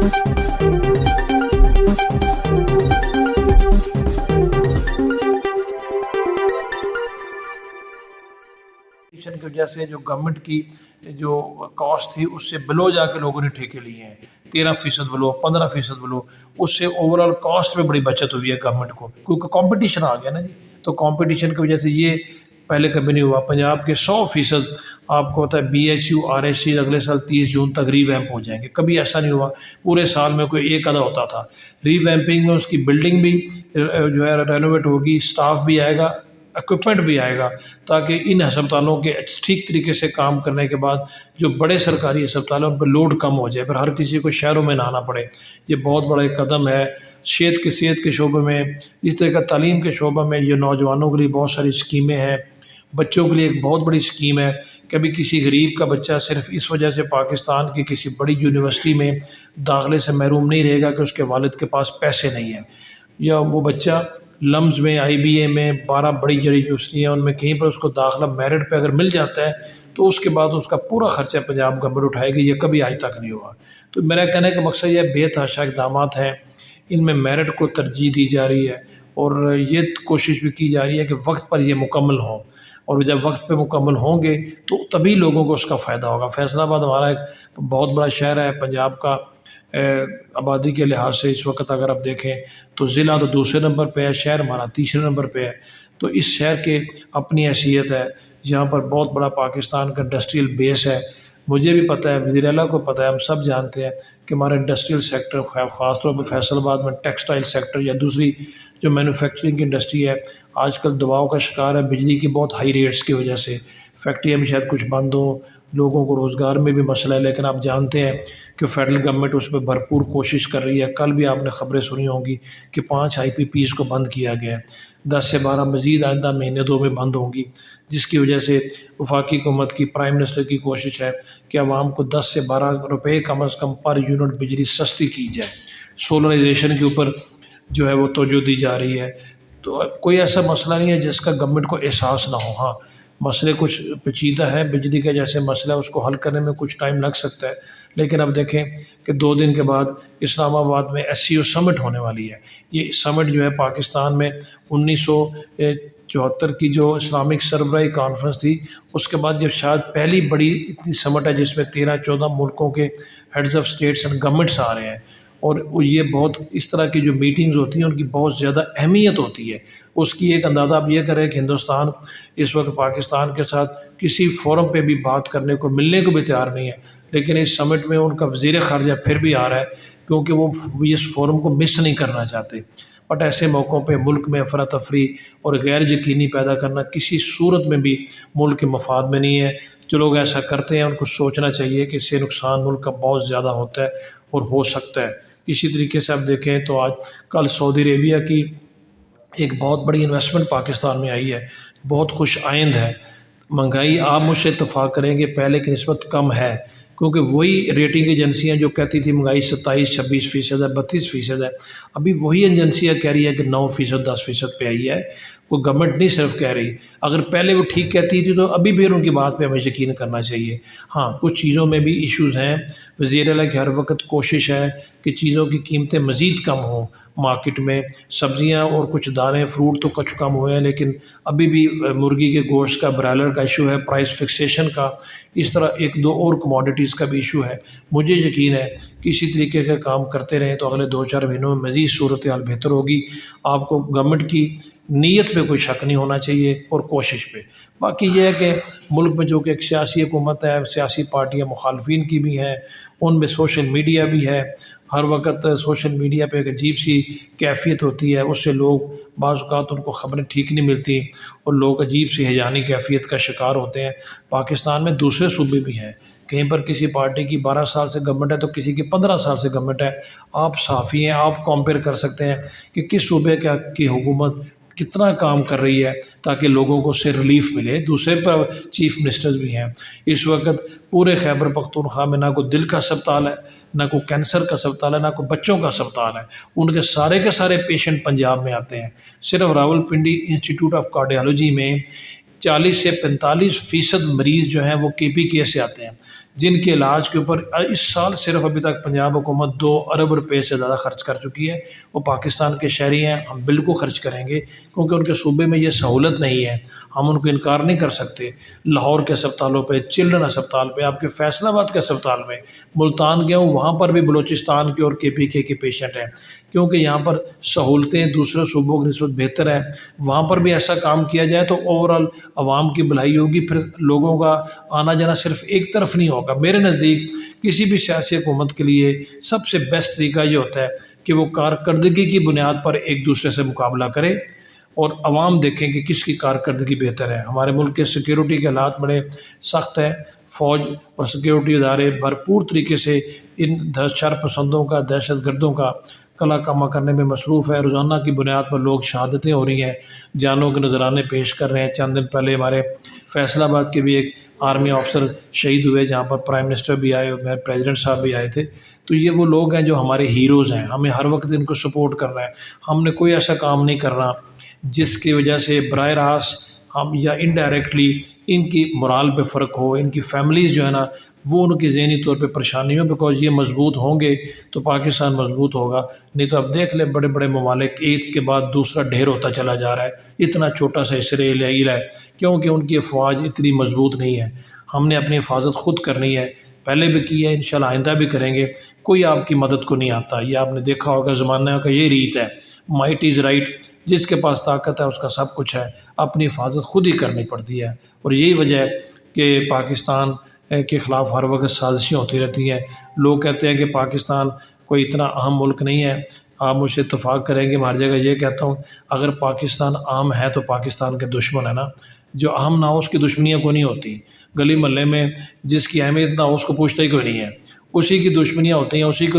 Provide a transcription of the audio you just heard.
کی وجہ سے جو گورنمنٹ کی جو کاسٹ تھی اس سے بلو جا کے لوگوں نے ٹھیکے لیے ہیں، 13% بلو، 15% بلو، اس سے اوور آل کاسٹ میں بڑی بچت ہوئی ہے گورنمنٹ کو، کیونکہ کمپٹیشن آ گیا نا جی۔ تو کمپٹیشن کی وجہ سے یہ پہلے کبھی نہیں ہوا۔ پنجاب کے 100% آپ کو پتہ ہے BHU RSC اگلے سال 30 جون تک ری ویمپ ہو جائیں گے، کبھی ایسا نہیں ہوا۔ پورے سال میں کوئی ایک آدھا ہوتا تھا۔ ری ویمپنگ میں اس کی بلڈنگ بھی جو ہے رینوویٹ ہوگی، سٹاف بھی آئے گا، اکوپمنٹ بھی آئے گا، تاکہ ان ہسپتالوں کے ٹھیک طریقے سے کام کرنے کے بعد جو بڑے سرکاری ہسپتال ہیں ان پہ لوڈ کم ہو جائے، پھر ہر کسی کو شہروں میں نہ آنا پڑے۔ یہ بہت بڑا ایک قدم ہے صحت کے شعبے میں۔ اس طرح کا تعلیم کے شعبہ میں یہ نوجوانوں کے لیے بہت ساری اسکیمیں ہیں، بچوں کے لیے ایک بہت بڑی اسکیم ہے۔ کبھی کسی غریب کا بچہ صرف اس وجہ سے پاکستان کی کسی بڑی یونیورسٹی میں داخلے سے محروم نہیں رہے گا کہ اس کے والد کے پاس پیسے نہیں ہیں، یا وہ بچہ لمز میں IBA میں 12 بڑی یونیورسٹی ہیں ان میں کہیں پر اس کو داخلہ میرٹ پہ اگر مل جاتا ہے تو اس کے بعد اس کا پورا خرچہ پنجاب گورنمنٹ اٹھائے گی، یہ کبھی آج تک نہیں ہوا۔ تو میرا کہنے کا مقصد یہ بے تحاشا اقدامات ہیں، ان میں میرٹ کو ترجیح دی جا رہی ہے اور یہ کوشش بھی کی جا رہی ہے کہ وقت پر یہ مکمل ہوں، اور جب وقت پہ مکمل ہوں گے تو تبھی لوگوں کو اس کا فائدہ ہوگا۔ فیصل آباد ہمارا ایک بہت بڑا شہر ہے، پنجاب کا آبادی کے لحاظ سے اس وقت اگر آپ دیکھیں تو ضلع تو دوسرے نمبر پہ ہے، شہر ہمارا تیسرے نمبر پہ ہے۔ تو اس شہر کے اپنی حیثیت ہے، جہاں پر بہت بڑا پاکستان کا انڈسٹریل بیس ہے۔ مجھے بھی پتہ ہے، وزیر اعلیٰ کو پتہ ہے، ہم سب جانتے ہیں کہ ہمارا انڈسٹریل سیکٹر خاص طور پہ فیصل آباد میں ٹیکسٹائل سیکٹر یا دوسری جو مینوفیکچرنگ کی انڈسٹری ہے آج کل دباؤ کا شکار ہے بجلی کی بہت ہائی ریٹس کی وجہ سے۔ فیکٹریاں بھی شاید کچھ بند ہوں، لوگوں کو روزگار میں بھی مسئلہ ہے، لیکن آپ جانتے ہیں کہ فیڈرل گورنمنٹ اس پہ بھرپور کوشش کر رہی ہے۔ کل بھی آپ نے خبریں سنی ہوں گی کہ 5 IPPs کو بند کیا گیا ہے، 10 سے 12 مزید آئندہ مہینے 2 میں بند ہوں گی، جس کی وجہ سے وفاقی حکومت کی پرائم منسٹر کی کوشش ہے کہ عوام کو 10 سے 12 روپے کم از کم پر یونٹ بجلی سستی کی جائے۔ سولرائزیشن کے اوپر جو ہے وہ توجہ دی جا رہی ہے۔ تو کوئی ایسا مسئلہ نہیں ہے جس کا گورنمنٹ کو احساس نہ ہو۔ ہاں مسئلے کچھ پیچیدہ ہیں، بجلی کا جیسے مسئلہ ہے اس کو حل کرنے میں کچھ ٹائم لگ سکتا ہے، لیکن اب دیکھیں کہ 2 دن کے بعد اسلام آباد میں SCO سمٹ ہونے والی ہے۔ یہ سمٹ جو ہے پاکستان میں 1974 کی جو اسلامک سربراہی کانفرنس تھی، اس کے بعد جب شاید پہلی بڑی اتنی سمٹ ہے جس میں 13-14 ملکوں کے heads of states and governments آ رہے ہیں، اور یہ بہت اس طرح کی جو میٹنگز ہوتی ہیں ان کی بہت زیادہ اہمیت ہوتی ہے۔ اس کی ایک اندازہ آپ یہ کریں کہ ہندوستان اس وقت پاکستان کے ساتھ کسی فورم پہ بھی بات کرنے کو ملنے کو بھی تیار نہیں ہے، لیکن اس سمٹ میں ان کا وزیر خارجہ پھر بھی آ رہا ہے کیونکہ وہ اس فورم کو مس نہیں کرنا چاہتے۔ بٹ ایسے موقعوں پہ ملک میں افراتفری اور غیر یقینی پیدا کرنا کسی صورت میں بھی ملک کے مفاد میں نہیں ہے۔ جو لوگ ایسا کرتے ہیں ان کو سوچنا چاہیے کہ اس سے نقصان ملک کا بہت زیادہ ہوتا ہے اور ہو سکتا ہے۔ اسی طریقے سے آپ دیکھیں تو آج کل سعودی عربیہ کی ایک بہت بڑی انویسٹمنٹ پاکستان میں آئی ہے، بہت خوش آئند ہے۔ مہنگائی آپ مجھ سے اتفاق کریں گے پہلے کی نسبت کم ہے، کیونکہ وہی ریٹنگ ایجنسیاں جو کہتی تھی مہنگائی 27-26% ہے، 32% ہے، ابھی وہی ایجنسیاں کہہ رہی ہے کہ 9%، 10% پہ آئی ہے۔ وہ گورنمنٹ نہیں صرف کہہ رہی، اگر پہلے وہ ٹھیک کہتی تھی تو ابھی بھی ان کی بات پہ ہمیں یقین کرنا چاہیے۔ ہاں کچھ چیزوں میں بھی ایشوز ہیں، وزیر اعلیٰ کی ہر وقت کوشش ہے کہ چیزوں کی قیمتیں مزید کم ہوں مارکیٹ میں۔ سبزیاں اور کچھ دالیں فروٹ تو کچھ کم ہوئے ہیں، لیکن ابھی بھی مرغی کے گوشت کا، برائلر کا ایشو ہے، پرائس فکسیشن کا، اس طرح 1-2 اور کموڈیٹیز کا بھی ایشو ہے۔ مجھے یقین ہے کہ اسی طریقے کا کام کرتے رہیں تو اگلے 2-4 مہینوں میں مزید صورتحال بہتر ہوگی۔ آپ کو گورنمنٹ کی نیت پہ کوئی شک نہیں ہونا چاہیے اور کوشش پہ۔ باقی یہ ہے کہ ملک میں جو کہ ایک سیاسی حکومت ہے، سیاسی پارٹیاں مخالفین کی بھی ہیں، ان میں سوشل میڈیا بھی ہے، ہر وقت سوشل میڈیا پہ ایک عجیب سی کیفیت ہوتی ہے، اس سے لوگ بعض اوقات ان کو خبریں ٹھیک نہیں ملتی اور لوگ عجیب سی ہیجانی کیفیت کا شکار ہوتے ہیں۔ پاکستان میں دوسرے صوبے بھی ہیں، کہیں پر کسی پارٹی کی 12 سال سے گورنمنٹ ہے تو کسی کی 15 سال سے گورنمنٹ ہے۔ آپ صحافی ہیں، آپ کمپیئر کر سکتے ہیں کہ کس صوبے کی حکومت کتنا کام کر رہی ہے تاکہ لوگوں کو اس سے ریلیف ملے۔ دوسرے پر چیف منسٹرز بھی ہیں۔ اس وقت پورے خیبر پختونخوا میں نہ کوئی دل کا اسپتال ہے، نہ کوئی کینسر کا اسپتال ہے، نہ کوئی بچوں کا اسپتال ہے۔ ان کے سارے پیشنٹ پنجاب میں آتے ہیں۔ صرف راولپنڈی انسٹیٹیوٹ آف کارڈیالوجی میں 40 سے 45% مریض جو ہیں وہ KPK سے آتے ہیں۔ جن کے علاج کے اوپر اس سال صرف ابھی تک پنجاب حکومت 2 ارب روپے سے زیادہ خرچ کر چکی ہے۔ وہ پاکستان کے شہری ہیں، ہم بالکل خرچ کریں گے کیونکہ ان کے صوبے میں یہ سہولت نہیں ہے، ہم ان کو انکار نہیں کر سکتے۔ لاہور کے اسپتالوں پہ، چلڈرن اسپتال پہ، آپ کے فیصل آباد کے اسپتال میں، ملتان گیا ہوں وہاں پر بھی بلوچستان کے اور KPK کے پیشنٹ ہیں، کیونکہ یہاں پر سہولتیں دوسرے صوبوں کی نسبت بہتر ہیں۔ وہاں پر بھی ایسا کام کیا جائے تو اوورال عوام کی بھلائی ہوگی، پھر لوگوں کا آنا جانا صرف ایک طرف نہیں ہوگا۔ میرے نزدیک کسی بھی سیاسی حکومت کے لیے سب سے بیسٹ طریقہ یہ ہوتا ہے کہ وہ کارکردگی کی بنیاد پر ایک دوسرے سے مقابلہ کرے اور عوام دیکھیں کہ کس کی کارکردگی بہتر ہے۔ ہمارے ملک کے سیکیورٹی کے حالات بڑے سخت ہیں، فوج اور سیکیورٹی ادارے بھرپور طریقے سے ان شر پسندوں کا، دہشت گردوں کا کلا کما کرنے میں مصروف ہے۔ روزانہ کی بنیاد پر لوگ شہادتیں ہو رہی ہیں، جانوں کے نذرانے پیش کر رہے ہیں۔ چند دن پہلے ہمارے فیصل آباد کے بھی ایک آرمی آفسر شہید ہوئے، جہاں پر پرائم منسٹر بھی آئے اور پریزیڈنٹ صاحب بھی آئے تھے۔ تو یہ وہ لوگ ہیں جو ہمارے ہیروز ہیں، ہمیں ہر وقت ان کو سپورٹ کرنا ہے۔ ہم نے کوئی ایسا کام نہیں کرنا جس کی وجہ سے براہ راست ہم یا انڈائریکٹلی ان کی مورال پہ فرق ہو، ان کی فیملیز جو ہے نا وہ ان کی ذہنی طور پہ پریشانی ہو، بیکاز یہ مضبوط ہوں گے تو پاکستان مضبوط ہوگا، نہیں تو اب دیکھ لیں بڑے بڑے ممالک ایک کے بعد دوسرا ڈھیر ہوتا چلا جا رہا ہے۔ اتنا چھوٹا سا اسرائیل ہے کیونکہ ان کی افواج اتنی مضبوط نہیں ہے۔ ہم نے اپنی حفاظت خود کرنی ہے، پہلے بھی کی ہے، انشاءاللہ آئندہ بھی کریں گے۔ کوئی آپ کی مدد کو نہیں آتا، یہ آپ نے دیکھا ہوگا زمانہ کا یہ ریت ہے، مائٹ از رائٹ، جس کے پاس طاقت ہے اس کا سب کچھ ہے، اپنی حفاظت خود ہی کرنی پڑتی ہے۔ اور یہی وجہ ہے کہ پاکستان کے خلاف ہر وقت سازشیں ہوتی رہتی ہیں۔ لوگ کہتے ہیں کہ پاکستان کوئی اتنا اہم ملک نہیں ہے، آپ مجھ سے اتفاق کریں گے، میں ہر جگہ یہ کہتا ہوں اگر پاکستان اہم ہے تو پاکستان کے دشمن ہے نا، جو اہم نہ ہو اس کی دشمنیاں کو نہیں ہوتی۔ گلی محلے میں جس کی اہمیت نہ ہو اس کو پوچھتا ہی کوئی نہیں ہے، اسی کی دشمنیاں ہوتی ہیں، اسی کو